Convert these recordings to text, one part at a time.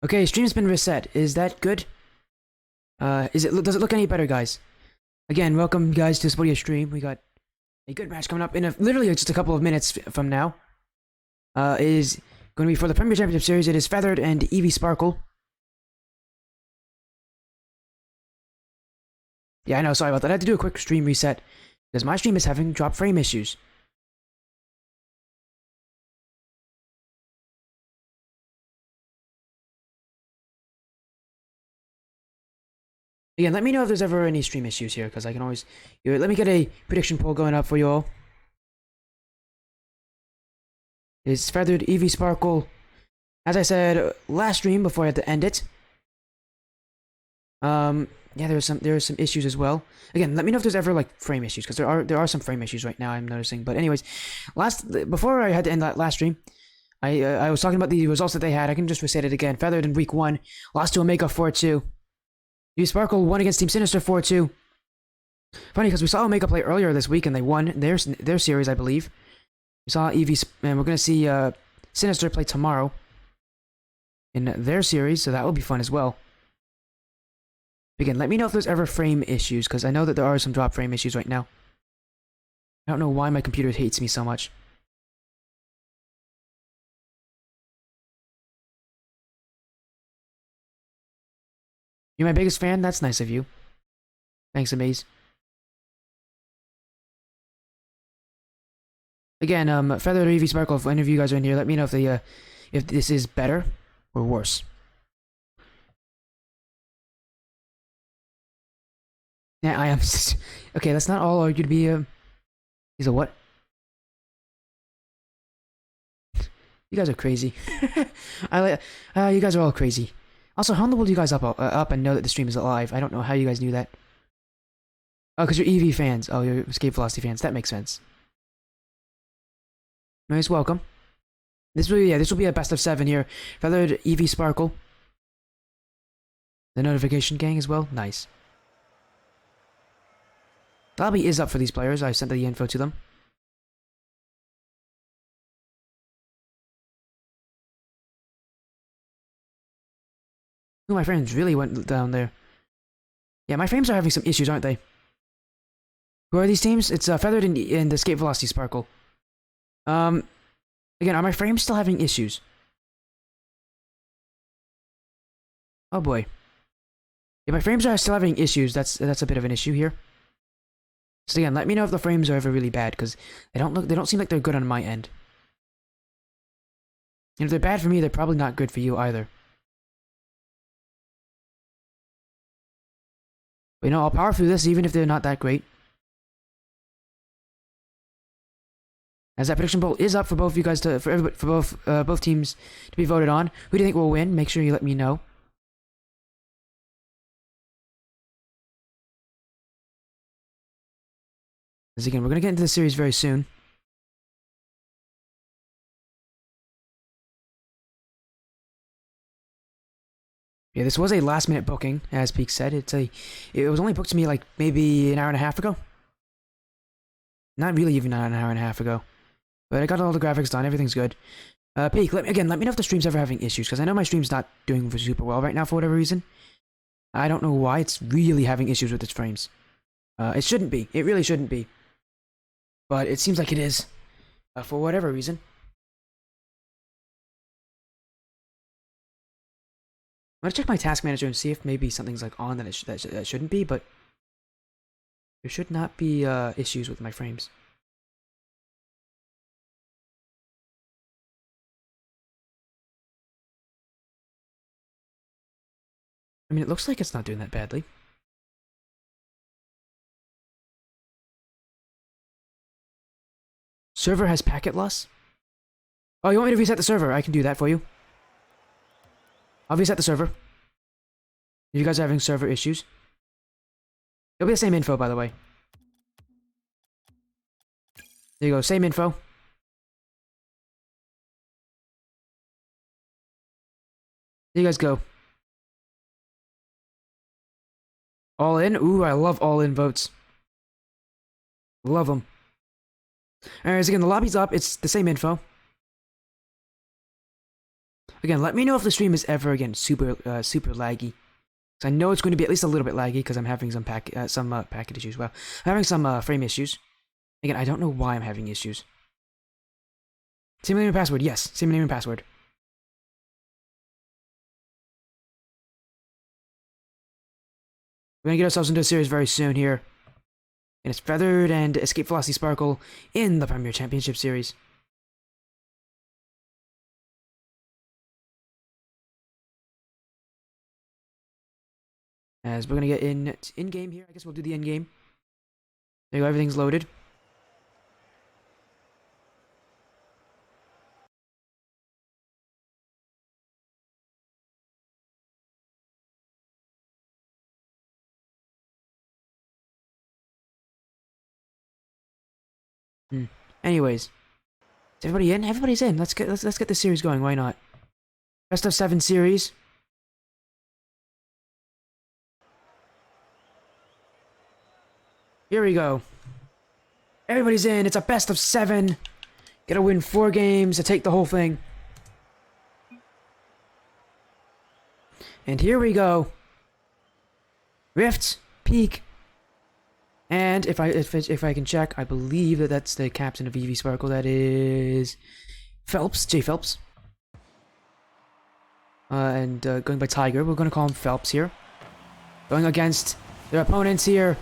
Okay, stream's been reset. Is that good? Does it look any better, guys? Again, welcome guys to Spodia Stream. We got a good match coming up in literally just a couple of minutes from now. It is going to be for the Premier Championship Series. It is Feathered and Evie Sparkle. Yeah, I know, sorry about that. I had to do a quick stream reset because my stream is having drop frame issues. Again, let me know if there's ever any stream issues here, because I can always... Let me get a prediction poll going up for you all. It's Feathered, Evie Sparkle. As I said last stream before I had to end it. Yeah, there are some issues as well. Again, let me know if there's ever like frame issues, because there are some frame issues right now I'm noticing. But anyways, before I had to end that last stream, I was talking about the results that they had. I can just restate it again. Feathered in week 1, lost to Omega 4-2. Evie Sparkle won against Team Sinister 4-2. Funny, because we saw Omega play earlier this week and they won their series, I believe. We saw Evie, and we're gonna see Sinister play tomorrow in their series, so that will be fun as well. Again, let me know if there's ever frame issues, because I know that there are some drop frame issues right now. I don't know why my computer hates me so much. You're my biggest fan? That's nice of you. Thanks, Amaze. Again, Feather or Evie Sparkle, if any of you guys are in here, let me know if this is better or worse. Yeah, I am. Okay, that's not all argued to be He's a what? You guys are crazy. You guys are all crazy. Also, how in the world do you guys up and know that the stream is live? I don't know how you guys knew that. Oh, because you're EV fans. Oh, you're Escape Velocity fans. That makes sense. Nice, welcome. This will be a best of 7 here. Feathered, Evie Sparkle. The notification gang as well. Nice. The lobby is up for these players. I sent the info to them. Ooh, my frames really went down there. Yeah, my frames are having some issues, aren't they? Who are these teams? It's Feathered and Escape Velocity Sparkle. Again, are my frames still having issues? Oh boy. Yeah, my frames are still having issues. That's a bit of an issue here. So again, let me know if the frames are ever really bad, because they don't seem like they're good on my end. And if they're bad for me, they're probably not good for you either. But I'll power through this even if they're not that great. As that prediction poll is up for both of you guys for both teams to be voted on. Who do you think will win? Make sure you let me know. Because again, we're gonna get into the series very soon. Yeah, this was a last-minute booking, as Peak said. It was only booked to me like maybe an hour and a half ago. Not really even an hour and a half ago. But I got all the graphics done. Everything's good. Peak, let me know if the stream's ever having issues, because I know my stream's not doing super well right now for whatever reason. I don't know why it's really having issues with its frames. It shouldn't be. It really shouldn't be. But it seems like it is. For whatever reason. I'm gonna check my task manager and see if maybe something's like on that that shouldn't be, but there should not be issues with my frames. I mean, it looks like it's not doing that badly. Server has packet loss? Oh, you want me to reset the server? I can do that for you. I'll reset the server. If you guys are having server issues. It'll be the same info, by the way. There you go, same info. There you guys go. All in? Ooh, I love all in votes. Love them. Alright, so again, the lobby's up. It's the same info. Again, let me know if the stream is ever again super laggy. Because I know it's going to be at least a little bit laggy because I'm having some packet issues. Well, I'm having some frame issues. Again, I don't know why I'm having issues. Same name and password. Yes, same name and password. We're gonna get ourselves into a series very soon here. And it's Feathered and Escape Velocity Sparkle in the Premier Championship Series. As we're gonna get in game here. I guess we'll do the in game. There you go, everything's loaded. Anyways, is everybody in? Everybody's in. Let's get this series going. Why not? Best of 7 series. Here we go. Everybody's in. It's a best of 7. Gotta win 4 games to take the whole thing. And here we go. Rift, Peak, and if I can check, I believe that's the captain of EV Sparkle. That is Phelps, J Phelps. And going by Tiger, we're gonna call him Phelps here. Going against their opponents here.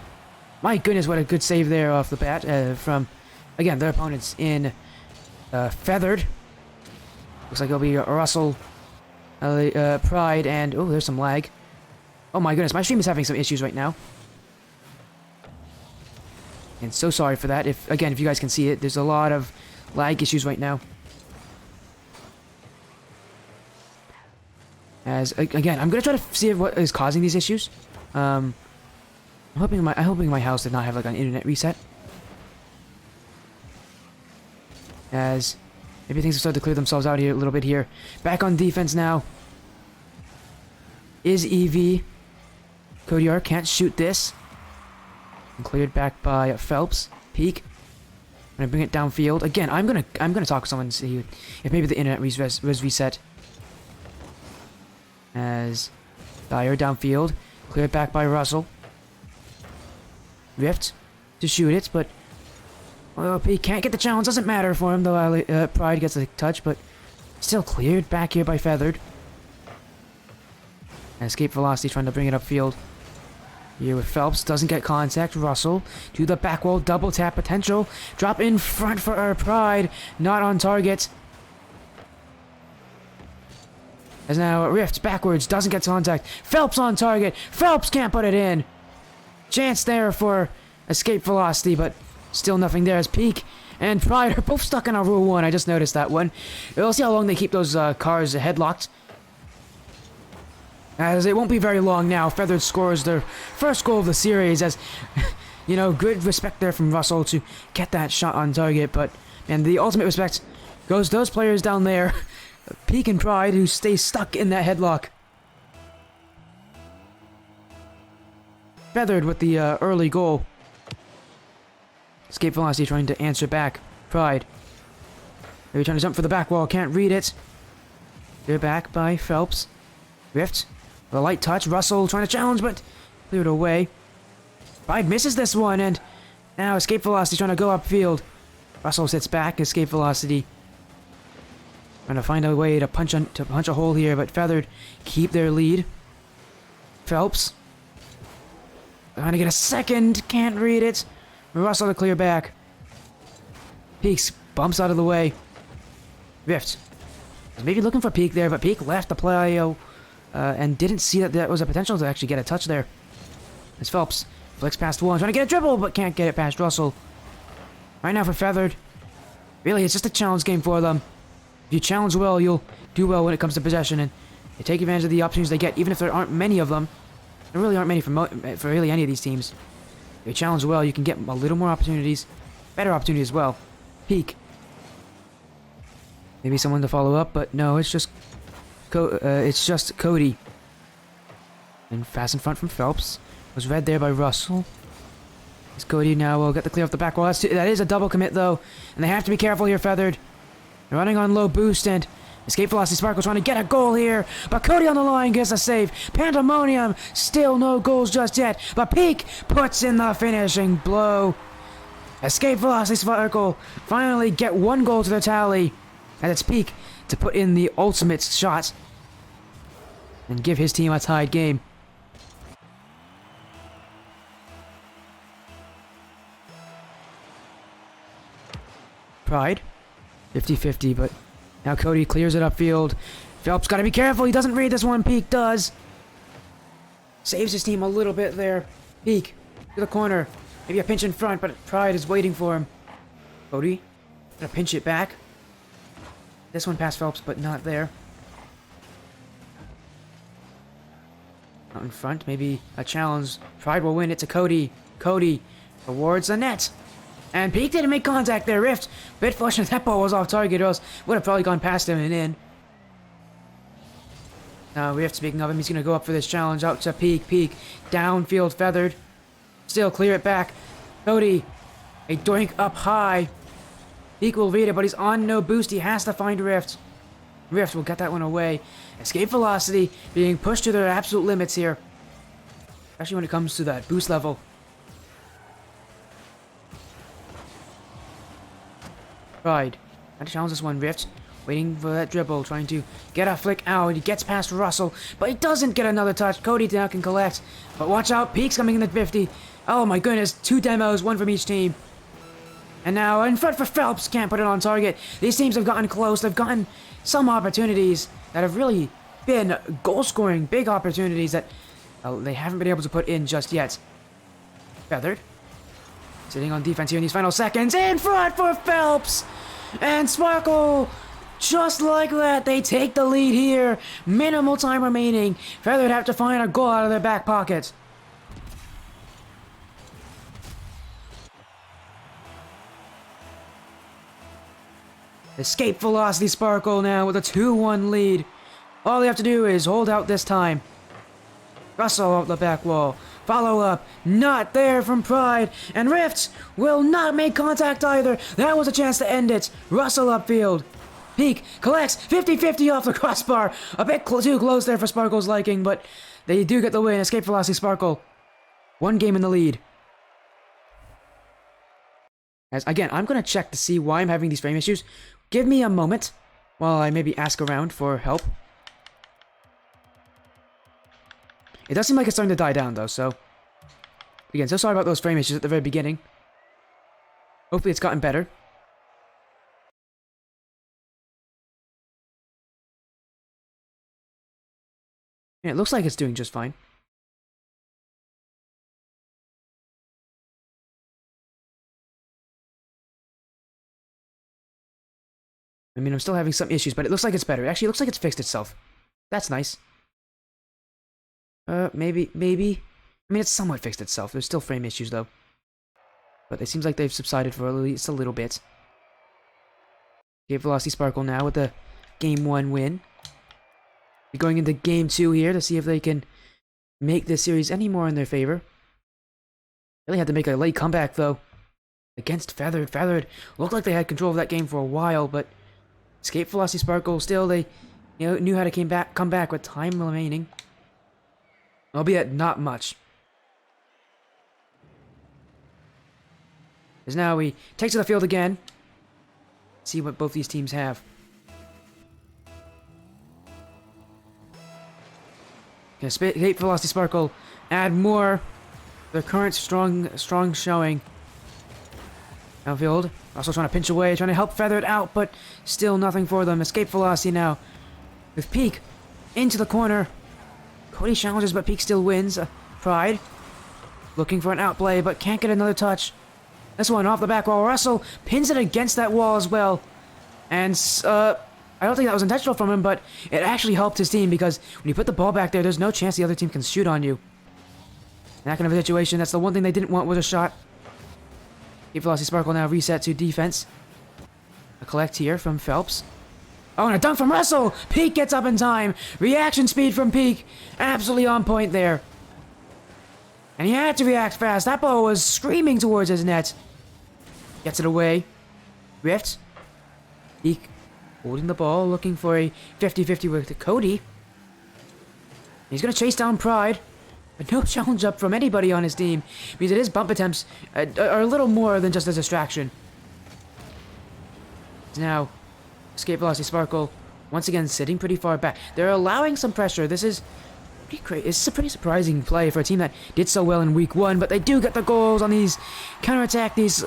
My goodness, what a good save there off the bat from, again, their opponents in Feathered. Looks like it'll be Russell, Pride, and oh, there's some lag. Oh my goodness, my stream is having some issues right now. And so sorry for that. If you guys can see it, there's a lot of lag issues right now. As again, I'm gonna try to see what is causing these issues. I'm hoping my house did not have like an internet reset. As maybe things have started to clear themselves out here a little bit here. Back on defense now. Is EV. Cody R can't shoot this. And cleared back by Phelps. Peak. I'm gonna bring it downfield. Again, I'm gonna talk to someone and see if maybe the internet was reset. As Dyer downfield. Cleared back by Russell. Rift to shoot it, but well, Peak can't get the challenge. Doesn't matter for him though. Pride gets a touch, but still cleared back here by Feathered. And Escape Velocity trying to bring it upfield. Here with Phelps, doesn't get contact. Russell to the back wall, double tap potential. Drop in front for our Pride, not on target. As now Rift backwards, doesn't get contact. Phelps on target. Phelps can't put it in. Chance there for Escape Velocity, but still nothing there as Peak and Pride are both stuck in our Rule 1. I just noticed that one. We'll see how long they keep those cars headlocked. As it won't be very long now. Feathered scores their first goal of the series as, you know, good respect there from Russell to get that shot on target. But, and the ultimate respect goes those players down there, Peak and Pride, who stay stuck in that headlock. Feathered with the early goal. Escape Velocity trying to answer back. Pride. Maybe trying to jump for the back wall. Can't read it. They're back by Phelps. Rift. The light touch. Russell trying to challenge, but cleared away. Pride misses this one, and now Escape Velocity trying to go upfield. Russell sits back. Escape Velocity trying to find a way to punch a hole here, but Feathered keep their lead. Phelps trying to get a second. Can't read it. Russell to clear back. Peaks bumps out of the way. Rift. Maybe looking for Peak there, but Peak left the play and didn't see that there was a potential to actually get a touch there. As Phelps flicks past one, trying to get a dribble, but can't get it past Russell. Right now for Feathered. Really, it's just a challenge game for them. If you challenge well, you'll do well when it comes to possession, and they take advantage of the opportunities they get, even if there aren't many of them. There really aren't many for really any of these teams. If you challenge well, you can get a little more opportunities. Better opportunities as well. Peak. Maybe someone to follow up, but no, it's just Cody. And fast in front from Phelps. Was read there by Russell. It's Cody now will get the clear off the back wall. That is a double commit though, and they have to be careful here, Feathered. They're running on low boost, and Escape Velocity Sparkle trying to get a goal here, but Cody on the line gets a save. Pandemonium, still no goals just yet, but Peak puts in the finishing blow. Escape Velocity Sparkle finally get one goal to the tally, and it's Peak to put in the ultimate shot and give his team a tied game. Pride, 50-50, but now Cody clears it upfield. Phelps got to be careful. He doesn't read this one. Peak does. Saves his team a little bit there. Peak to the corner. Maybe a pinch in front, but Pride is waiting for him. Cody gonna pinch it back. This one past Phelps, but not there. Out in front. Maybe a challenge. Pride will win it to Cody. Cody towards the net. And Peak didn't make contact there. Rift. Bit fortunate that ball was off target, or else would have probably gone past him and in. Now Rift, speaking of him, he's going to go up for this challenge. Out to Peak. Peak. Downfield feathered. Still clear it back. Cody. A doink up high. Peak will read it, but he's on no boost. He has to find Rift. Rift will get that one away. Escape Velocity being pushed to their absolute limits here. Especially when it comes to that boost level. Pride. Trying to challenge this one. Rift. Waiting for that dribble. Trying to get a flick out. He gets past Russell. But he doesn't get another touch. Cody now can collect. But watch out. Peak's coming in at 50. Oh my goodness. 2 demos. 1 from each team. And now in front for Phelps. Can't put it on target. These teams have gotten close. They've gotten some opportunities that have really been goal-scoring. Big opportunities that they haven't been able to put in just yet. Feathered. Sitting on defense here in these final seconds. In front for Phelps! And Sparkle! Just like that, they take the lead here. Minimal time remaining. Feathered have to find a goal out of their back pocket. Escape Velocity Sparkle now with a 2-1 lead. All they have to do is hold out this time. Russell off the back wall. Follow up. Not there from Pride. And Rift will not make contact either. That was a chance to end it. Russell upfield. Peak collects 50-50 off the crossbar. A bit too close there for Sparkle's liking, but they do get the win. Escape Velocity Sparkle. 1 game in the lead. As again, I'm going to check to see why I'm having these frame issues. Give me a moment while I maybe ask around for help. It does seem like it's starting to die down, though, so... Again, so sorry about those frame issues at the very beginning. Hopefully it's gotten better. Yeah, it looks like it's doing just fine. I mean, I'm still having some issues, but it looks like it's better. Actually, it looks like it's fixed itself. That's nice. Maybe. I mean, it's somewhat fixed itself. There's still frame issues, though. But it seems like they've subsided for at least a little bit. Escape Velocity Sparkle now with the Game 1 win. We're going into Game 2 here to see if they can make this series any more in their favor. Really had to make a late comeback, though. Against Feathered. Feathered looked like they had control of that game for a while, but Escape Velocity Sparkle still, they knew how to come back with time remaining. Albeit not much. As now we take to the field again. See what both these teams have. Escape Velocity Sparkle add more. Their current strong showing. Outfield. Also trying to pinch away, trying to help Feathered out, but still nothing for them. Escape Velocity now. With Peak into the corner. Cody challenges, but Peak still wins. Pride. Looking for an outplay, but can't get another touch. This one off the back wall. Russell pins it against that wall as well. And, I don't think that was intentional from him, but it actually helped his team because when you put the ball back there, there's no chance the other team can shoot on you. In that kind of a situation, that's the one thing they didn't want was a shot. Escape Velocity Sparkle now reset to defense. A collect here from Phelps. Oh, and a dunk from Russell! Peak gets up in time. Reaction speed from Peak. Absolutely on point there. And he had to react fast. That ball was screaming towards his net. Gets it away. Rift. Peak holding the ball, looking for a 50-50 with Cody. He's going to chase down Pride. But no challenge up from anybody on his team, because it is bump attempts are a little more than just a distraction. Now, Escape Velocity Sparkle, once again sitting pretty far back. They're allowing some pressure. This is pretty crazy. It's a pretty surprising play for a team that did so well in week 1, but they do get the goals on these counterattack, these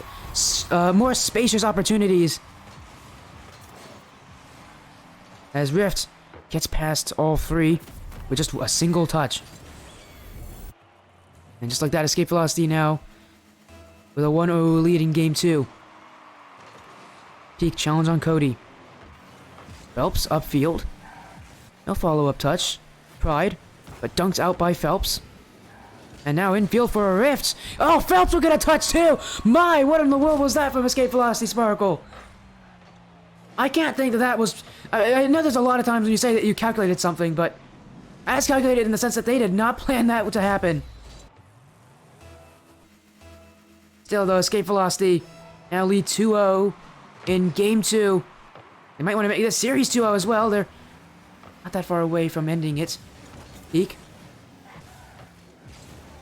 more spacious opportunities. As Rift gets past all 3 with just a single touch. And just like that, Escape Velocity now with a 1-0 lead in Game 2. Peak challenge on Cody. Phelps upfield. No follow-up touch. Pride, but dunked out by Phelps. And now infield for a Rift. Oh, Phelps will get a touch too! My, what in the world was that from Escape Velocity Sparkle? I can't think that was... I know there's a lot of times when you say that you calculated something, but... That's calculated in the sense that they did not plan that to happen. Still though, Escape Velocity now lead 2-0 in Game 2. They might want to make this series 2-0 as well. They're not that far away from ending it. Peak.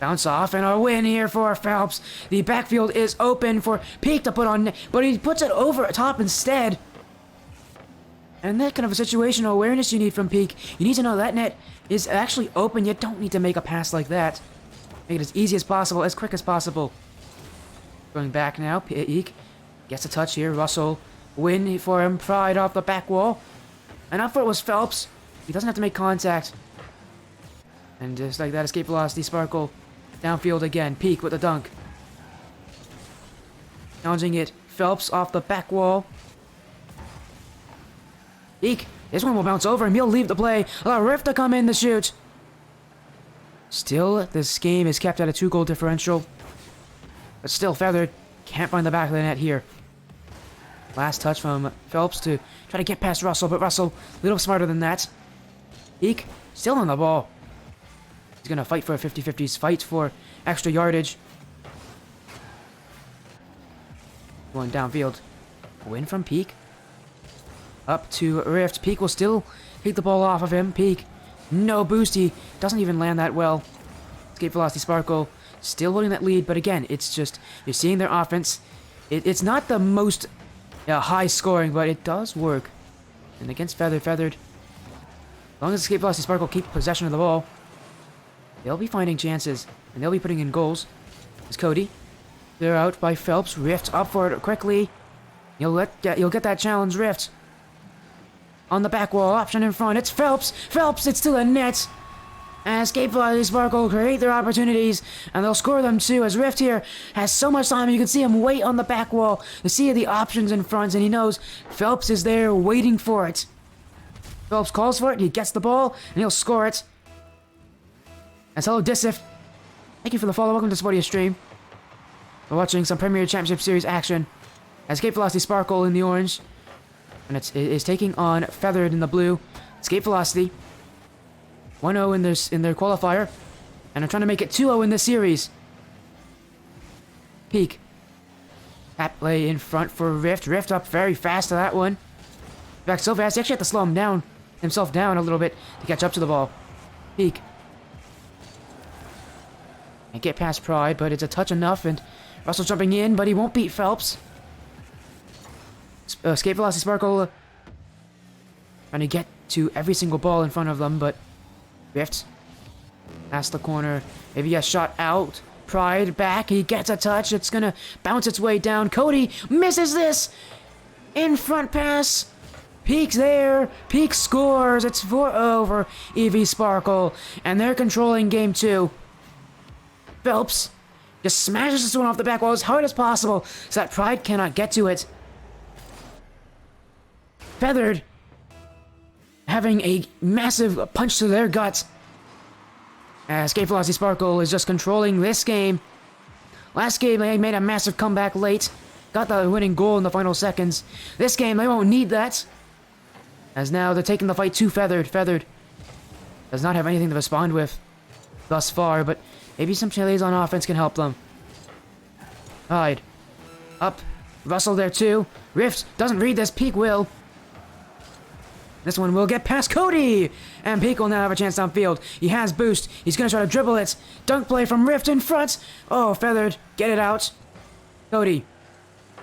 Bounce off and a win here for Phelps. The backfield is open for Peak to put on, but he puts it over top instead. And that kind of a situational awareness you need from Peak. You need to know that net is actually open. You don't need to make a pass like that. Make it as easy as possible, as quick as possible. Going back now, Peak gets a touch here. Russell, win for him. Pride off the back wall. And up for it was Phelps. He doesn't have to make contact. And just like that, Escape Velocity Sparkle downfield again. Peak with the dunk. Challenging it. Phelps off the back wall. Peak. This one will bounce over him. He'll leave the play. Allow Rift to come in to shoot. Still, this game is kept at a 2-goal differential. But still, Feathered can't find the back of the net here. Last touch from Phelps to try to get past Russell, but Russell a little smarter than that. Peak still on the ball. He's going to fight for a 50-50s, fight for extra yardage. Going downfield. Win from Peak. Up to Rift. Peak will still take the ball off of him. Peak, no boost. He doesn't even land that well. Escape Velocity Sparkle still holding that lead, but again, it's just, you're seeing their offense. It's not the most high scoring, but it does work. And against Feathered, as long as Escape Velocity Sparkle keep possession of the ball, they'll be finding chances, and they'll be putting in goals. It's Cody. They're out by Phelps. Rift up for it quickly. You'll get that challenge, Rift. On the back wall, option in front. It's Phelps. Phelps, it's to the net. And Escape Velocity Sparkle create their opportunities, and they'll score them too, as Rift here has so much time. You can see him wait on the back wall to see the options in front, and he knows Phelps is there waiting for it. Phelps calls for it, he gets the ball, and he'll score it. As hello, Disif. Thank you for the follow. Welcome to Sportia Stream. We're watching some Premier Championship Series action. Escape Velocity Sparkle in the orange, and it's taking on Feathered in the blue. Escape Velocity 1-0 in their qualifier, and I'm trying to make it 2-0 in this series. Peak. That play in front for Rift. Rift up very fast to that one. Back so fast, he actually had to slow himself down a little bit to catch up to the ball. Peak. And get past Pride, but it's a touch enough, and Russell jumping in, but he won't beat Phelps. Escape Velocity Sparkle trying to get to every single ball in front of them, but Rift past the corner. Maybe a shot out. Pride back. He gets a touch. It's gonna bounce its way down. Cody misses this. In front pass. Peak's there. Peak scores. It's 4-0 for EV Sparkle, and they're controlling game 2. Phelps just smashes this one off the back wall as hard as possible so that Pride cannot get to it. Feathered having a massive punch to their guts. Escape Velocity Sparkle is just controlling this game. Last game they made a massive comeback late. Got the winning goal in the final seconds. This game they won't need that. As now they're taking the fight to Feathered. Feathered does not have anything to respond with thus far, but maybe some chiles on offense can help them. Hyde. Up. Russell there too. Rift doesn't read this. Peak will. This one will get past Cody! And Peak will now have a chance downfield. He has boost. He's going to try to dribble it. Dunk play from Rift in front. Oh, Feathered. Get it out. Cody.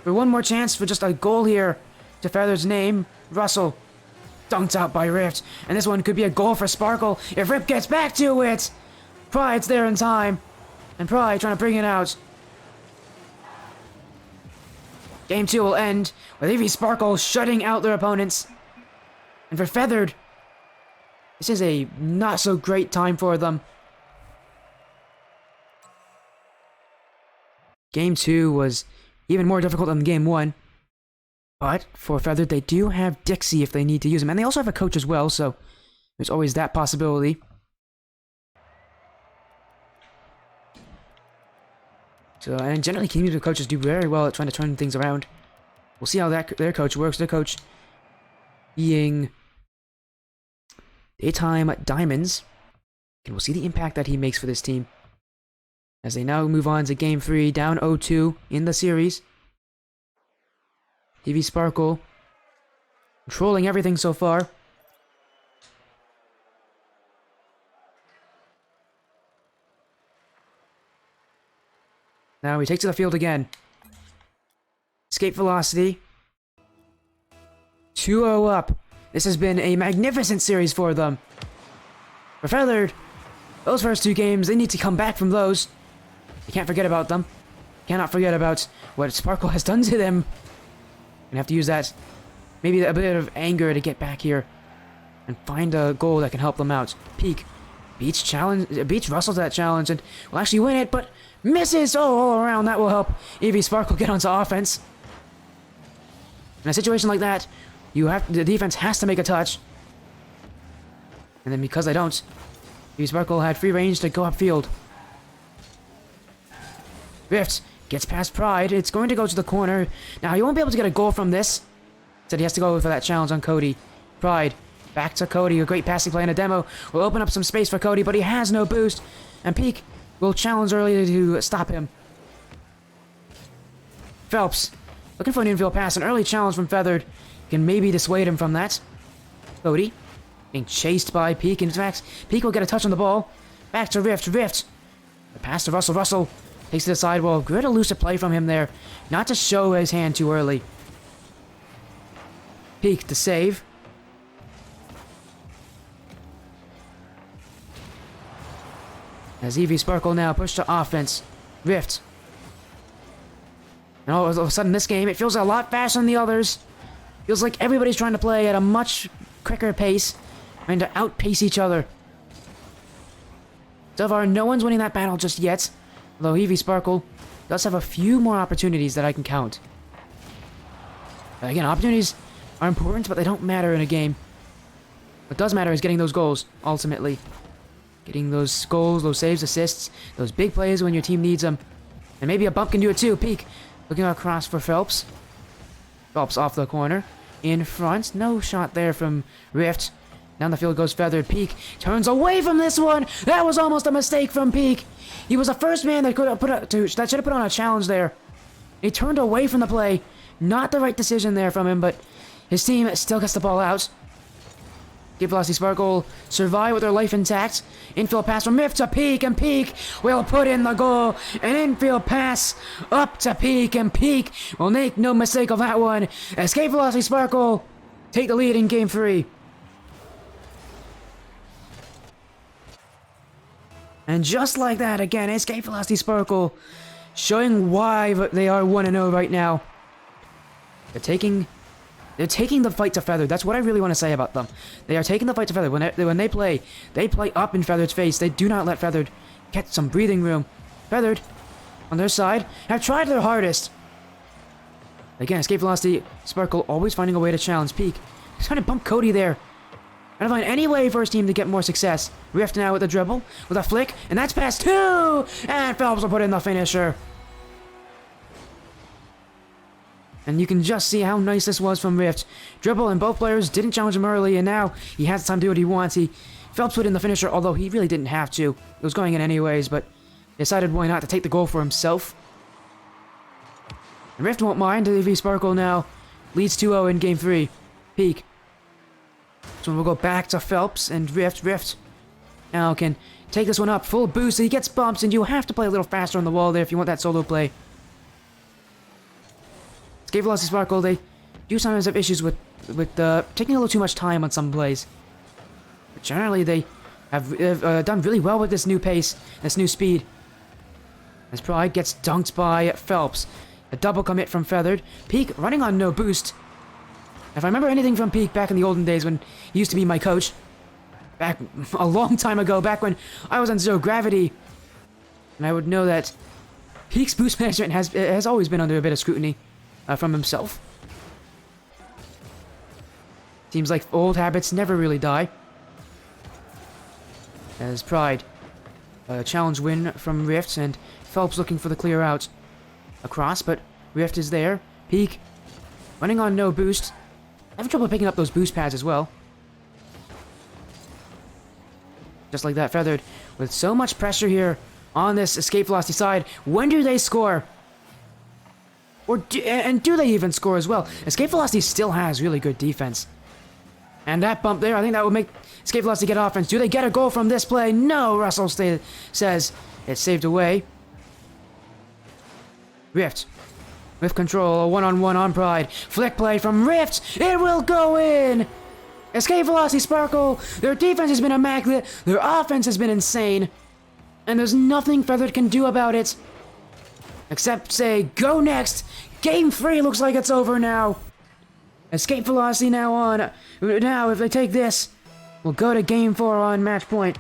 For one more chance for just a goal here to Feathered's name. Russell. Dunked out by Rift. And this one could be a goal for Sparkle if Rift gets back to it. Pride's there in time. And Pride trying to bring it out. Game 2 will end with EV Sparkle shutting out their opponents. And for Feathered, this is a not so great time for them. Game 2 was even more difficult than Game 1. But for Feathered, they do have Dixie if they need to use him. And they also have a coach as well, so there's always that possibility. So, and generally, community coaches do very well at trying to turn things around. We'll see how their coach works. Their coach being Daytime Diamonds. And we'll see the impact that he makes for this team. As they now move on to Game 3, down 0-2 in the series. EV Sparkle controlling everything so far. Now he takes to the field again. Escape velocity. 2-0 up. This has been a magnificent series for them. For Feathered, those first 2 games, they need to come back from those. You can't forget about them. Cannot forget about what Sparkle has done to them. And have to use that, maybe a bit of anger to get back here and find a goal that can help them out. Peak beats Russell to that challenge and will actually win it, but misses all around. That will help EV Sparkle get onto offense. In a situation like that, the defense has to make a touch. And then because they don't, EV Sparkle had free range to go upfield. Rift gets past Pride. It's going to go to the corner. Now, he won't be able to get a goal from this. Said he has to go for that challenge on Cody. Pride back to Cody. A great passing play in a demo will open up some space for Cody, but he has no boost. And Peak will challenge early to stop him. Phelps looking for an infield pass. An early challenge from Feathered can maybe dissuade him from that. Cody being chased by Peak. In fact, Peak will get a touch on the ball. Back to Rift. Rift. The pass to Russell. Russell takes to the sidewall. Good elusive play from him there. Not to show his hand too early. Peak to save. As EV Sparkle now pushed to offense. Rift. And all of a sudden this game, it feels a lot faster than the others. Feels like everybody's trying to play at a much quicker pace. Trying to outpace each other. So far, no one's winning that battle just yet. Although EV Sparkle does have a few more opportunities that I can count. But again, opportunities are important, but they don't matter in a game. What does matter is getting those goals, ultimately. Getting those goals, those saves, assists, those big plays when your team needs them. And maybe a bump can do it too. Peak looking across for Phelps. Phelps off the corner. In front. No shot there from Rift. Down the field goes Feathered. Peak turns away from this one. That was almost a mistake from Peak. He was the first man that should have put on a challenge there. He turned away from the play. Not the right decision there from him, but his team still gets the ball out. Give Velocity Sparkle survive with their life intact. Infield pass from Rift to Peak, and Peak will put in the goal. An infield pass up to Peak, and Peak will make no mistake of that one. Escape Velocity Sparkle take the lead in Game 3. And just like that, again, Escape Velocity Sparkle showing why they are 1-0 right now. They're taking the fight to Feathered. That's what I really want to say about them. They are taking the fight to Feathered. When they play up in Feathered's face. They do not let Feathered get some breathing room. Feathered, on their side, have tried their hardest. Again, Escape Velocity Sparkle always finding a way to challenge Peak. He's trying to bump Cody there. Trying to find any way for his team to get more success. Rift now with a dribble, with a flick, and that's past 2! And Phelps will put in the finisher. And you can just see how nice this was from Rift. Dribble, and both players didn't challenge him early, and now he has time to do what he wants. Phelps put in the finisher, although he really didn't have to. It was going in anyways, but decided why not to take the goal for himself. And Rift won't mind. EV Sparkle now leads 2-0 in Game 3. Peak So we'll go back to Phelps and Rift. Now can take this one up, full boost, so he gets bumps, and you have to play a little faster on the wall there if you want that solo play. Escape Velocity Sparkle, they do sometimes have issues with taking a little too much time on some plays. But generally, they have done really well with this new pace, this new speed. As Pride gets dunked by Phelps. A double commit from Feathered. Peak running on no boost. If I remember anything from Peak back in the olden days when he used to be my coach, back a long time ago, back when I was on zero gravity, and I would know that Peak's boost management has always been under a bit of scrutiny from himself. Seems like old habits never really die. As Pride, a challenge win from Rift, and Phelps looking for the clear out across, but Rift is there. Peak running on no boost. Having trouble picking up those boost pads as well. Just like that, Feathered, with so much pressure here on this escape velocity side. When do they score? Or do they even score as well? Escape velocity still has really good defense. And that bump there, I think that would make escape velocity get offense. Do they get a goal from this play? No, Russell says it's saved away. Rift with control, a one-on-one on Pride. Flick play from Rift. It will go in. Escape Velocity Sparkle. Their defense has been immaculate. Their offense has been insane. And there's nothing Feathered can do about it. Except say, go next. Game 3 looks like it's over now. Escape Velocity now on. Now, if they take this, we'll go to Game 4 on match point.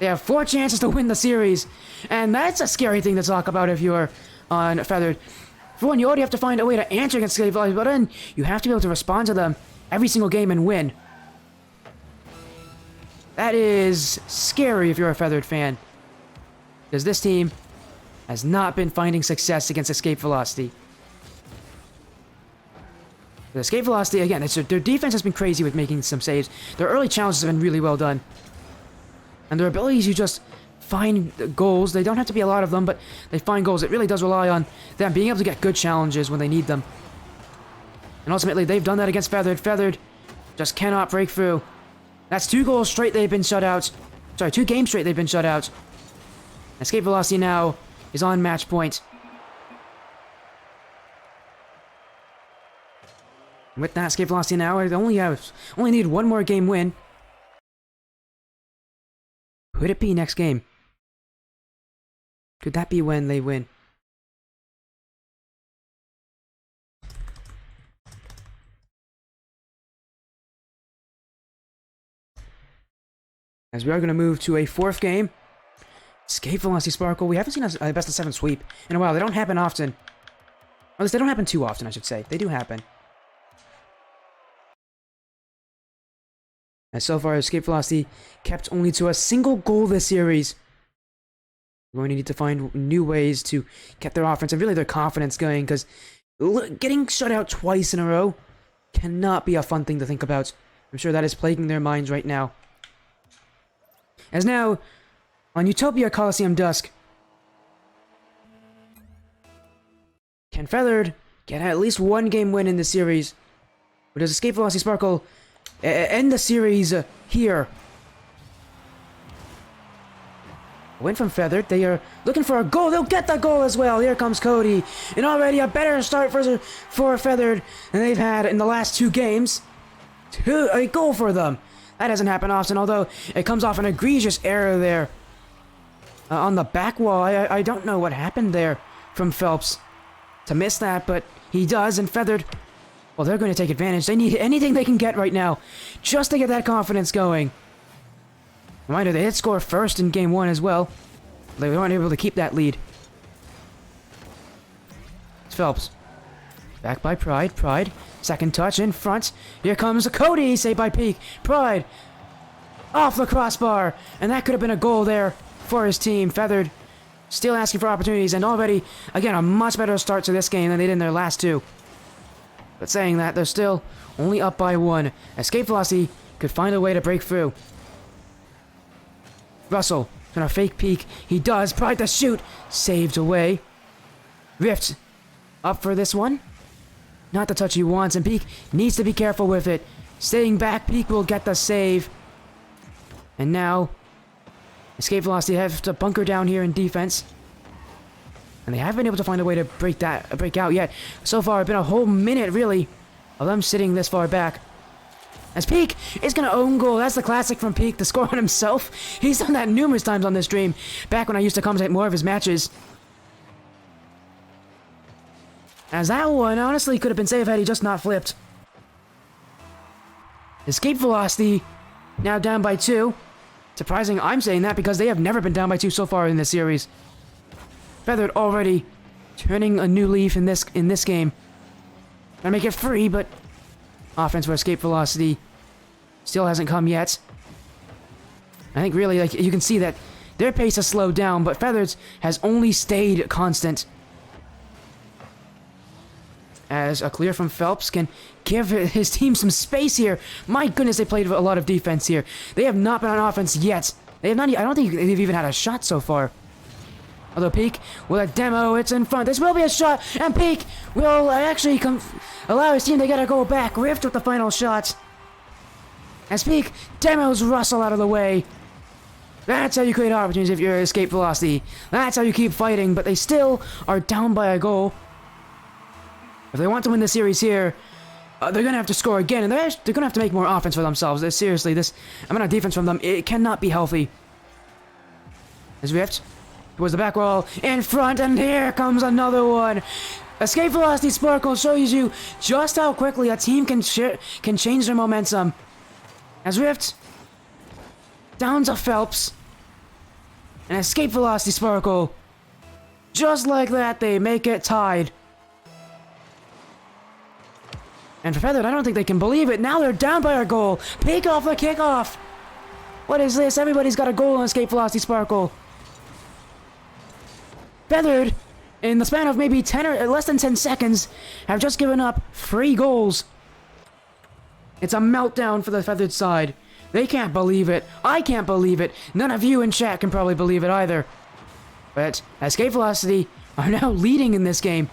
They have 4 chances to win the series. And that's a scary thing to talk about if you're on Feathered. For one, you already have to find a way to answer against Escape Velocity, but then you have to be able to respond to them every single game and win. That is scary if you're a Feathered fan. Because this team has not been finding success against Escape Velocity. The Escape Velocity, again, their defense has been crazy with making some saves. Their early challenges have been really well done. And their ability to just find goals, they don't have to be a lot of them, but they find goals. It really does rely on them being able to get good challenges when they need them. And ultimately, they've done that against Feathered. Feathered just cannot break through. That's 2 goals straight they've been shut out. Sorry, 2 games straight they've been shut out. Escape Velocity now is on match point. With that Escape Velocity now, I only need 1 more game win. Could it be next game? Could that be when they win? As we are going to move to a 4th game. Escape Velocity Sparkle. We haven't seen a best of 7 sweep in a while. They don't happen often. Or at least they don't happen too often, I should say. They do happen. And so far, Escape Velocity kept only to a single goal this series. We're going to need to find new ways to get their offense and really their confidence going, because getting shut out twice in a row cannot be a fun thing to think about. I'm sure that is plaguing their minds right now. As now, on Utopia Coliseum Dusk, can Feathered get at least 1 game win in this series? Or does Escape Velocity Sparkle end the series here? Win from Feathered. They are looking for a goal. They'll get the goal as well. Here comes Cody. And already a better start for Feathered than they've had in the last 2 games. A goal for them. That doesn't happen often, although it comes off an egregious error there. On the back wall. I don't know what happened there from Phelps to miss that, but he does, and Feathered, well, they're going to take advantage. They need anything they can get right now just to get that confidence going. Reminder, they did score first in Game 1 as well. They weren't able to keep that lead. It's Phelps. Back by Pride. Pride. Second touch in front. Here comes Cody. Saved by Peak. Pride. Off the crossbar. And that could have been a goal there for his team. Feathered still asking for opportunities. And already, again, a much better start to this game than they did in their last 2. But saying that, they're still only up by 1. Escape Velocity could find a way to break through. Russell gonna fake Peak. He does. Pride to shoot. Saved away. Rift up for this one. Not the touch he wants, and Peak needs to be careful with it. Staying back, Peak will get the save. And now, escape velocity have to bunker down here in defense. And they haven't been able to find a way to break out yet. So far, it's been a whole minute, really, of them sitting this far back. As Peak is going to own goal. That's the classic from Peak, to score on himself. He's done that numerous times on this stream, back when I used to commentate more of his matches. As that one honestly could have been saved had he just not flipped. Escape velocity now down by 2. Surprising I'm saying that because they have never been down by 2 so far in this series. Feathered already turning a new leaf in this game. Trying to make it free, but offense for escape velocity still hasn't come yet. I think really, like, you can see that their pace has slowed down, but Feathers has only stayed constant. As a clear from Phelps can give his team some space here. My goodness, they played a lot of defense here. They have not been on offense yet. They have not. I don't think they've even had a shot so far. Although Peak with a demo, it's in front. This will be a shot, and Peak will actually allow his team to get a goal back. Rift with the final shot. As Peak demos Russell out of the way. That's how you create opportunities if you're escape velocity. That's how you keep fighting, but they still are down by a goal. If they want to win the series here, they're going to have to score again, and they're going to have to make more offense for themselves. Seriously, this amount of defense from them, it cannot be healthy. As Rift towards the back wall, in front, and here comes another one. Escape velocity sparkle shows you just how quickly a team can change their momentum. As Rift down to Phelps, and escape velocity sparkle. Just like that, they make it tied. And for Feathered, I don't think they can believe it. Now they're down by a goal. Peak off the kickoff. What is this? Everybody's got a goal on escape velocity sparkle. Feathered, in the span of maybe 10 or less than 10 seconds, have just given up 3 goals. It's a meltdown for the Feathered side. They can't believe it. I can't believe it. None of you in chat can probably believe it either. But escape velocity are now leading in this game.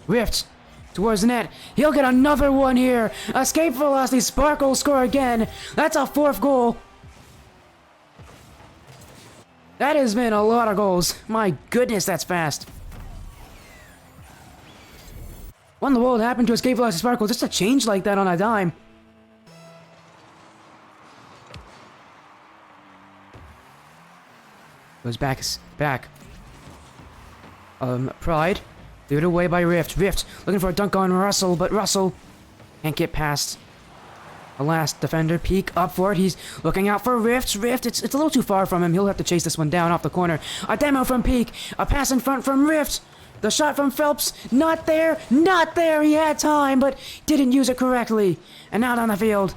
Rift towards the net. He'll get another one here. Escape velocity sparkle score again. That's a 4th goal. That has been a lot of goals. My goodness, that's fast. What in the world happened to escape velocity sparkle? Just a change like that on a dime. Goes back. Pride. Cleared away by Rift. Rift looking for a dunk on Russell, but Russell can't get past the last defender. Peak up for it. He's looking out for Rift. Rift, it's a little too far from him. He'll have to chase this one down off the corner. A demo from Peak. A pass in front from Rift. The shot from Phelps. Not there. Not there. He had time, but didn't use it correctly. And out on the field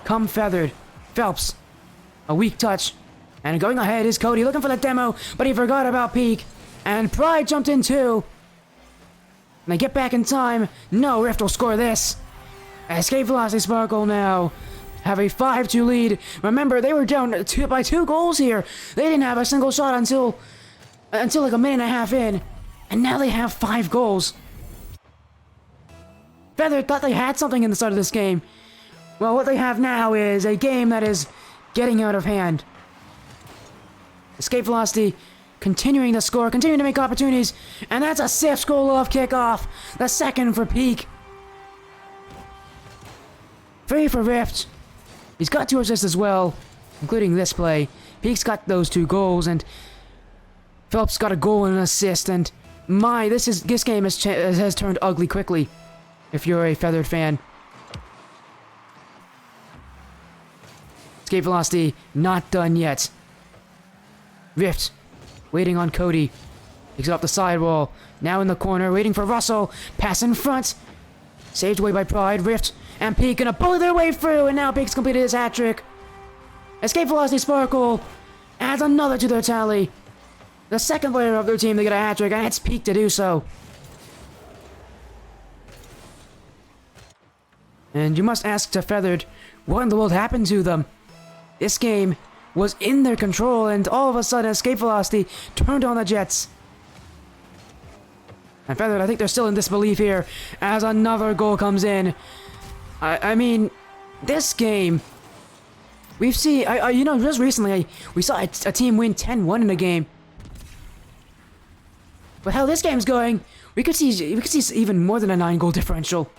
come Feathered. Phelps. A weak touch. And going ahead is Cody looking for the demo, but he forgot about Peak. And Pride jumped in too. And they get back in time. No, Rift will score this. Escape velocity sparkle now have a 5-2 lead. Remember, they were down by 2 goals here. They didn't have a single shot until like a minute and a half in. And now they have 5 goals. Feather thought they had something in the start of this game. Well, what they have now is a game that is getting out of hand. Escape velocity continuing to score, continuing to make opportunities, and that's a 6th goal off kickoff. The 2nd for Peak. 3 for Rift. He's got 2 assists as well, including this play. Peak's got those 2 goals, and Phelps got a goal and an assist. And this game has turned ugly quickly. If you're a Feathered fan. Escape velocity not done yet. Rift waiting on Cody. Takes it off the sidewall. Now in the corner, waiting for Russell. Pass in front. Saved away by Pride. Rift and Peak gonna bully their way through, and now Peak's completed his hat trick. Escape velocity sparkle adds another to their tally. The 2nd player of their team to get a hat trick, and it's Peak to do so. And you must ask to Feathered, what in the world happened to them? This game was in their control, and all of a sudden, escape velocity turned on the Jets. And Feathered, I think they're still in disbelief here, as another goal comes in. I mean, This game, we've seen, you know, just recently, we saw a team win 10-1 in a game. But how this game's going, we could see even more than a 9-goal differential.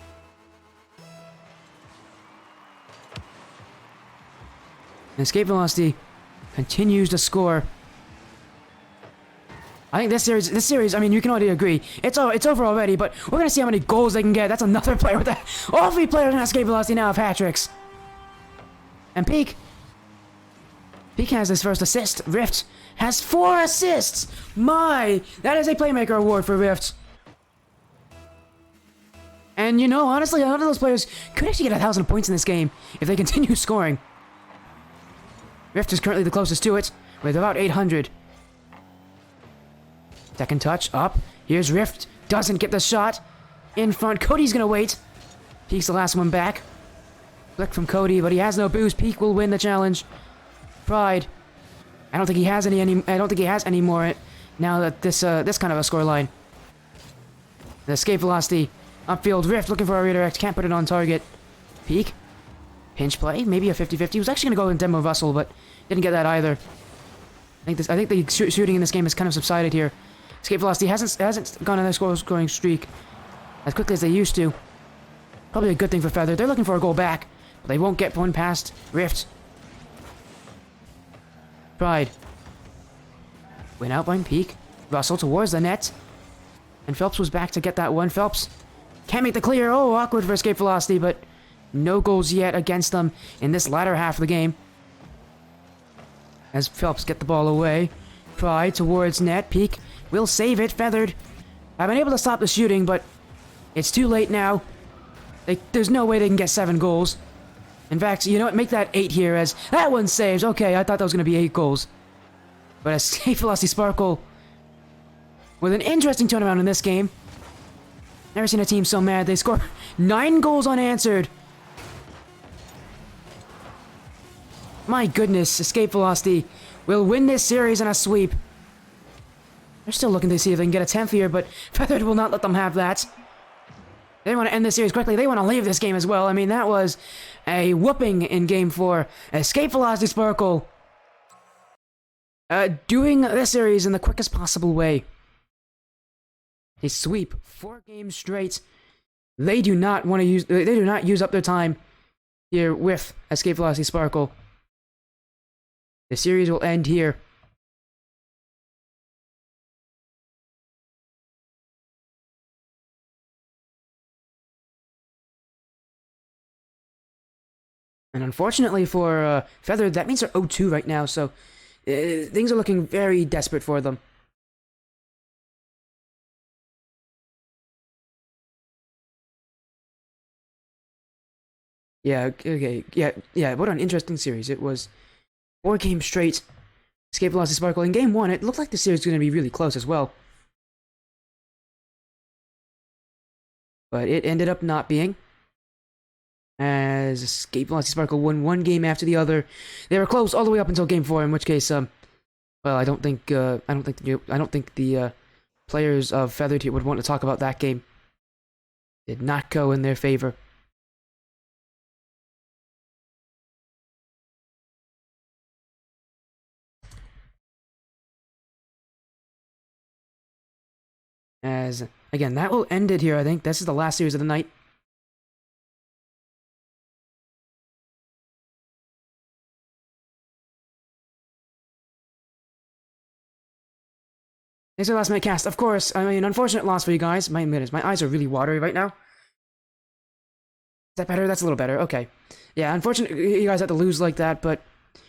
And escape velocity continues to score. I think this series, I mean, you can already agree, it's over already, but we're gonna see how many goals they can get. That's another player with that. All 3 players in escape velocity now have hat-tricks. And Peak has his first assist. Rift has 4 assists. My, that is a playmaker award for Rift. And you know, honestly, a lot of those players could actually get 1,000 points in this game if they continue scoring. Rift is currently the closest to it, with about 800. Second touch, up. Here's Rift. Doesn't get the shot. In front, Cody's gonna wait. Peek's the last one back. Flick from Cody, but he has no boost. Peak will win the challenge. Pride. I don't think he has any more now that this kind of a scoreline. The escape velocity. Upfield, Rift looking for a redirect. Can't put it on target. Peak. Pinch play, maybe a 50-50. He was actually gonna go in Demo Russell, but didn't get that either. I think the shooting in this game has kind of subsided here. Escape velocity hasn't gone on their scoring streak as quickly as they used to. Probably a good thing for Feather. They're looking for a goal back, but they won't get one past Rift. Pride. Went out by Peak. Russell towards the net. And Phelps was back to get that one. Phelps can't make the clear. Oh, awkward for escape velocity, but no goals yet against them in this latter half of the game. As Phelps get the ball away. Pride towards net. Peak will save it. Feathered have been able to stop the shooting, but it's too late now. There's no way they can get 7 goals. In fact, you know what? Make that 8 here, as that one saves. Okay, I thought that was going to be 8 goals. But escape velocity Sparkle with an interesting turnaround in this game. Never seen a team so mad. They score 9 goals unanswered. My goodness, escape velocity will win this series in a sweep. They're still looking to see if they can get a 10th here, but Feathered will not let them have that. They want to end this series quickly. They want to leave this game as well. I mean, that was a whooping in Game 4. Escape velocity Sparkle doing this series in the quickest possible way. A sweep, 4 games straight. They do not use up their time here with escape velocity Sparkle. The series will end here. And unfortunately for Feather, that means they're 0-2 right now, so things are looking very desperate for them. Yeah, okay, yeah, what an interesting series. It was 4 games straight. Escape velocity Sparkle. In Game 1, it looked like the series was going to be really close as well. But it ended up not being, as escape velocity Sparkle won 1 game after the other. They were close all the way up until Game 4, in which case, well, I don't think the players of Feathered would want to talk about that game. Did not go in their favor. As, again, that will end it here, I think. This is the last series of the night. Thanks for the last minute cast. Of course, I mean, unfortunate loss for you guys. My eyes are really watery right now. Is that better? That's a little better. Okay. Yeah, unfortunate you guys had to lose like that, but,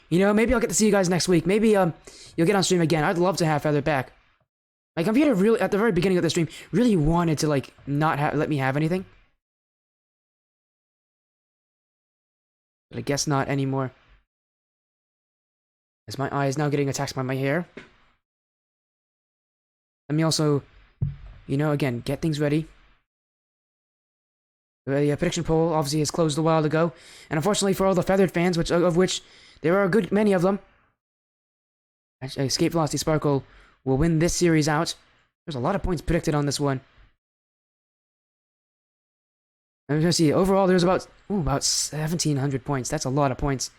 you know, maybe I'll get to see you guys next week. Maybe, you'll get on stream again. I'd love to have Feather back. My computer really, at the very beginning of the stream, really wanted to, like, not let me have anything. But I guess not anymore. As my eye is now getting attacked by my hair. Let me also, you know, again, get things ready. The prediction poll obviously has closed a while ago. And unfortunately for all the Feathered fans, of which there are a good many of them, Escape Velocity Sparkle will win this series out. There's a lot of points predicted on this one. I'm gonna see. Overall, there's about 1,700 points. That's a lot of points.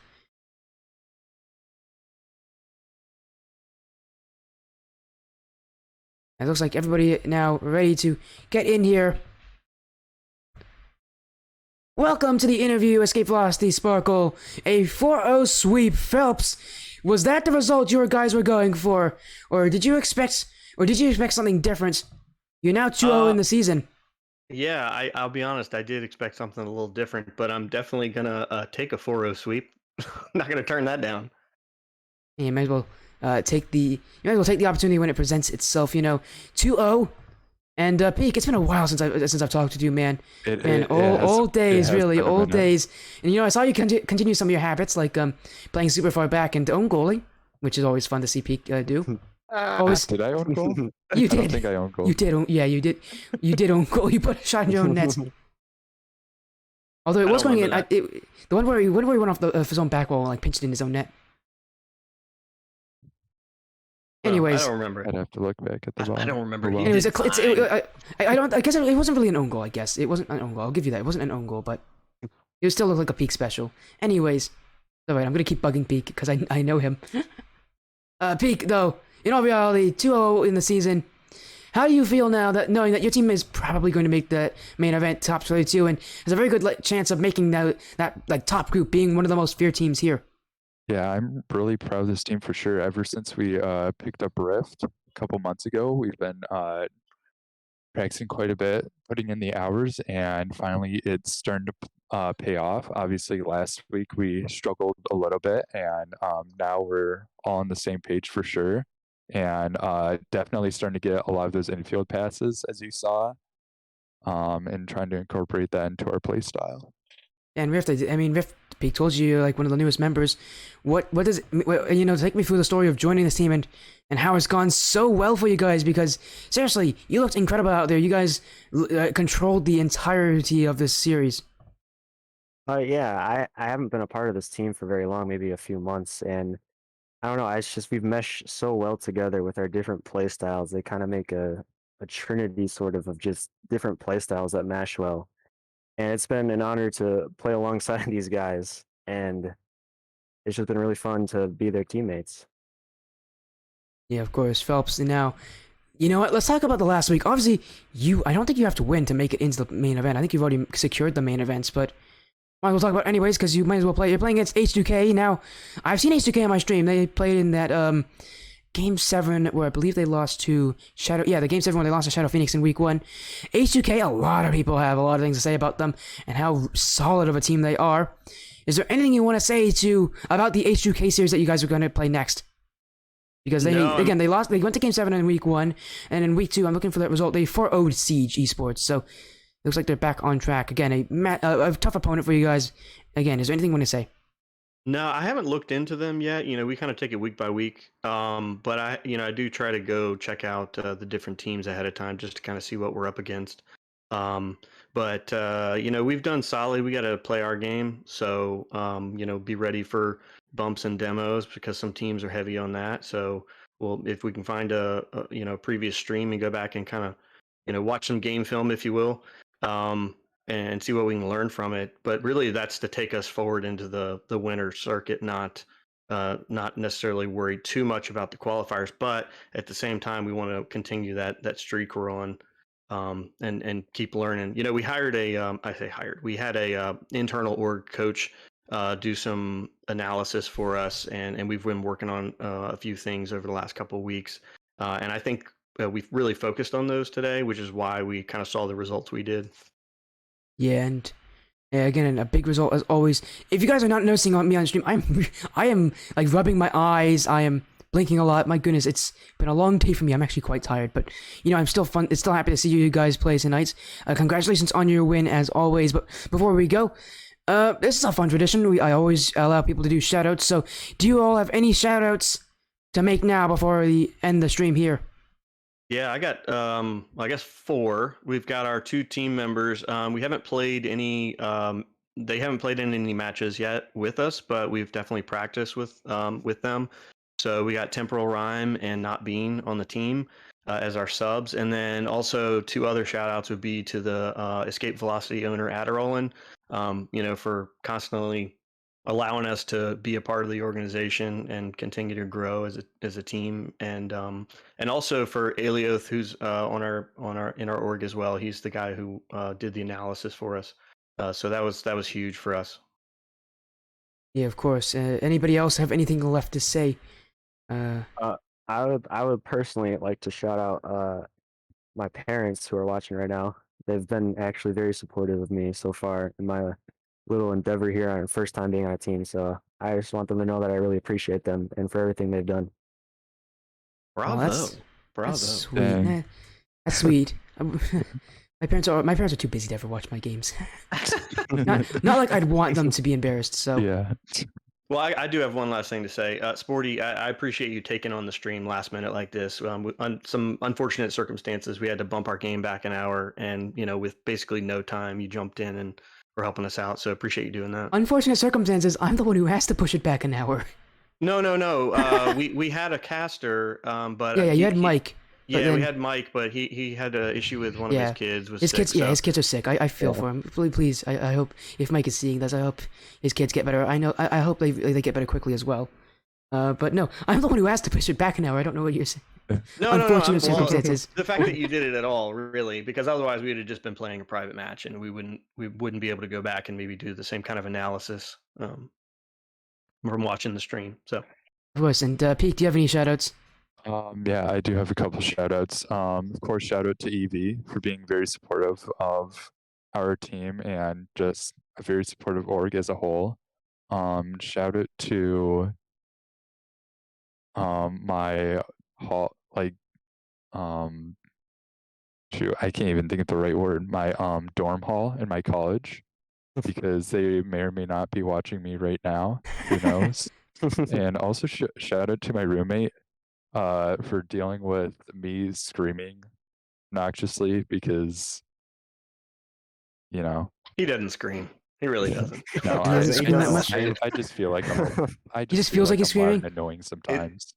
It looks like everybody now ready to get in here. Welcome to the interview, Escape Velocity Sparkle. A 4-0 sweep, Phelps. Was that the result your guys were going for, or did you expect something different? You're now 2-0 in the season. Yeah, I'll be honest. I did expect something a little different, but I'm definitely gonna take a 4-0 sweep. Not gonna turn that down. You might as well take the opportunity when it presents itself. 2-0. And Peak, it's been a while since I've talked to you, man. Old days, really, old days. And I saw you continue some of your habits, like playing super far back and own goalie, which is always fun to see Peak do. Always. Did I own goal? You did. I don't think I own goal. You did. Yeah, you did. You did own goal. You put a shot in your own net. Although it was going in, the one where he went off of his own back wall and like pinched it in his own net. Anyways, I don't remember. I'd have to look back at the ball. I don't remember. Anyways, I guess it wasn't really an own goal. I guess it wasn't an own goal. I'll give you that. It wasn't an own goal, but it still looked like a Peak special. Anyways, alright, I'm gonna keep bugging Peak because I know him. Peak, though, in all reality, 2-0 in the season. How do you feel now that knowing that your team is probably going to make the main event top 32 and has a very good chance of making that like top group, being one of the most feared teams here? Yeah, I'm really proud of this team for sure. Ever since we picked up Rift a couple months ago, we've been practicing quite a bit, putting in the hours, and finally it's starting to pay off. Obviously, last week we struggled a little bit, and now we're all on the same page for sure. And definitely starting to get a lot of those infield passes, as you saw, and trying to incorporate that into our play style. And Rift, Rift Peak told you you're like one of the newest members. What does it, take me through the story of joining this team and how it's gone so well for you guys, because seriously, you looked incredible out there. You guys controlled the entirety of this series. Yeah, I haven't been a part of this team for very long, maybe a few months, and I don't know, it's just we've meshed so well together with our different play styles. They kind of make a trinity sort of just different play styles that mesh well. And it's been an honor to play alongside these guys, and it's just been really fun to be their teammates. Yeah, of course, Phelps. And now, you know what? Let's talk about the last week. Obviously, I don't think you have to win to make it into the main event. I think you've already secured the main events, but might as well talk about it anyways, because you might as well play. You're playing against H2K. Now, I've seen H2K on my stream. They played in that Game 7, where I believe they lost to Shadow. Yeah, the Game 7 when they lost to Shadow Phoenix in Week 1. H2K, a lot of people have a lot of things to say about them and how solid of a team they are. Is there anything you want to say about the H2K series that you guys are going to play next? Because they lost. They went to Game 7 in Week 1, and in Week 2, I'm looking for that result. They 4-0'd Siege Esports, so it looks like they're back on track. Again, a tough opponent for you guys. Again, is there anything you want to say? No, I haven't looked into them yet. We kind of take it week by week. But I do try to go check out the different teams ahead of time just to kind of see what we're up against. But we've done solid. We got to play our game. So, be ready for bumps and demos because some teams are heavy on that. So, if we can find a previous stream and go back and kind of, watch some game film, if you will. And see what we can learn from it. But really, that's to take us forward into the winter circuit, not necessarily worry too much about the qualifiers. But at the same time, we want to continue that streak we're on, and keep learning. We hired we had a internal org coach do some analysis for us, and we've been working on a few things over the last couple of weeks. And I think we've really focused on those today, which is why we kind of saw the results we did. Yeah, and again, a big result as always. If you guys are not noticing me on stream, I am like rubbing my eyes. I am blinking a lot. My goodness, it's been a long day for me. I'm actually quite tired, but I'm still fun. It's still happy to see you guys play tonight. Congratulations on your win as always. But before we go, this is a fun tradition. I always allow people to do shoutouts. So, do you all have any shoutouts to make now before we end the stream here? Yeah, I got I guess 4. We've got our 2 team members. We haven't played any they haven't played in any matches yet with us, but we've definitely practiced with them. So we got Temporal Rhyme and Not Bean on the team. as our subs. And then also 2 other shout outs would be to the Escape Velocity owner, Adderall, for constantly allowing us to be a part of the organization and continue to grow as a team. And also for Alioth, who's in our org as well. He's the guy who did the analysis for us. So that was huge for us. Yeah, of course. Anybody else have anything left to say? I would personally like to shout out my parents who are watching right now. They've been actually very supportive of me so far in my little endeavor here on first time being on a team. So I just want them to know that I really appreciate them and for everything they've done. Bravo. That's Bravo. sweet. Dang. That's sweet. My parents are too busy to ever watch my games. not like I'd want them to be embarrassed. So Yeah. Well, I do have one last thing to say. Sporty, I appreciate you taking on the stream last minute like this. Some unfortunate circumstances, we had to bump our game back an hour, and with basically no time, you jumped in and were helping us out. So appreciate you doing that. unfortunate circumstances. I'm the one who has to push it back an hour. No. We had a caster, but Yeah, you had Mike. Yeah, then- we had Mike, but he had an issue with one of Yeah. his kids. Was His sick, kids, so. his kids are sick. I feel Yeah. for him. Please, I hope if Mike is seeing this, I hope his kids get better. I hope they get better quickly as well. But no, I'm the one who has to push it back an hour. I don't know what you're saying. No, Unfortunate well, circumstances. the fact that you did it at all, really, because otherwise we would have just been playing a private match, and we wouldn't be able to go back and maybe do the same kind of analysis from watching the stream. So, Of course. And Pete, do you have any shoutouts? Yeah, I do have a couple shout outs. Of course, shout out to Evie for being very supportive of our team and just a very supportive org as a whole. Shout out to my hall, shoot, I can't even think of the right word. My dorm hall in my college, because they may or may not be watching me right now. Who knows? And also shout out to my roommate for dealing with me screaming obnoxiously because he doesn't scream. He really doesn't. no, He doesn't scream that much? I just feel like I He just feel feels like he's I'm loud and screaming? annoying sometimes.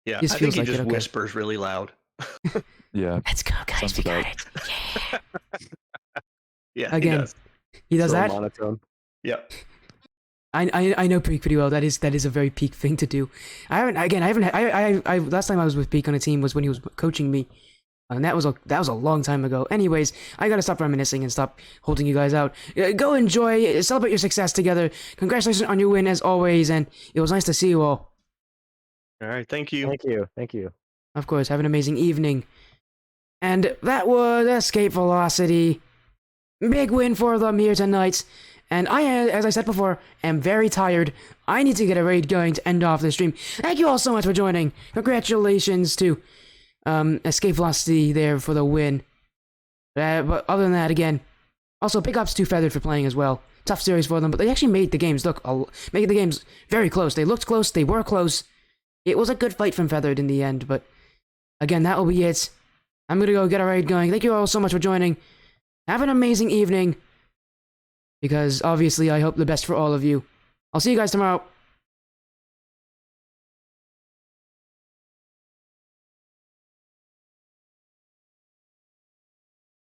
Yeah, Just I feels think he like it, just okay. whispers really loud. Yeah, Let's go, guys. Sounds We got about- it. Yeah. Yeah, Again. He does So that. monotone. Yeah. I know Peak pretty well. That is a very Peak thing to do. I last time I was with Peak on a team was when he was coaching me, and that was a long time ago. Anyways, I gotta stop reminiscing and stop holding you guys out. Go enjoy, celebrate your success together. Congratulations on your win as always, and it was nice to see you all. All right. Thank you. Thank you. Of course, have an amazing evening. And that was Escape Velocity. Big win for them here tonight. And I, as I said before, am very tired. I need to get a raid going to end off the stream. Thank you all so much for joining. Congratulations to Escape Velocity there for the win. But other than that, again, also big ups to Feathered for playing as well. Tough series for them, but they actually made the games made the games very close. They looked close. They were close. It was a good fight from Feathered in the end, but again, that will be it. I'm gonna go get a raid going. Thank you all so much for joining. Have an amazing evening. Because obviously I hope the best for all of you. I'll see you guys tomorrow.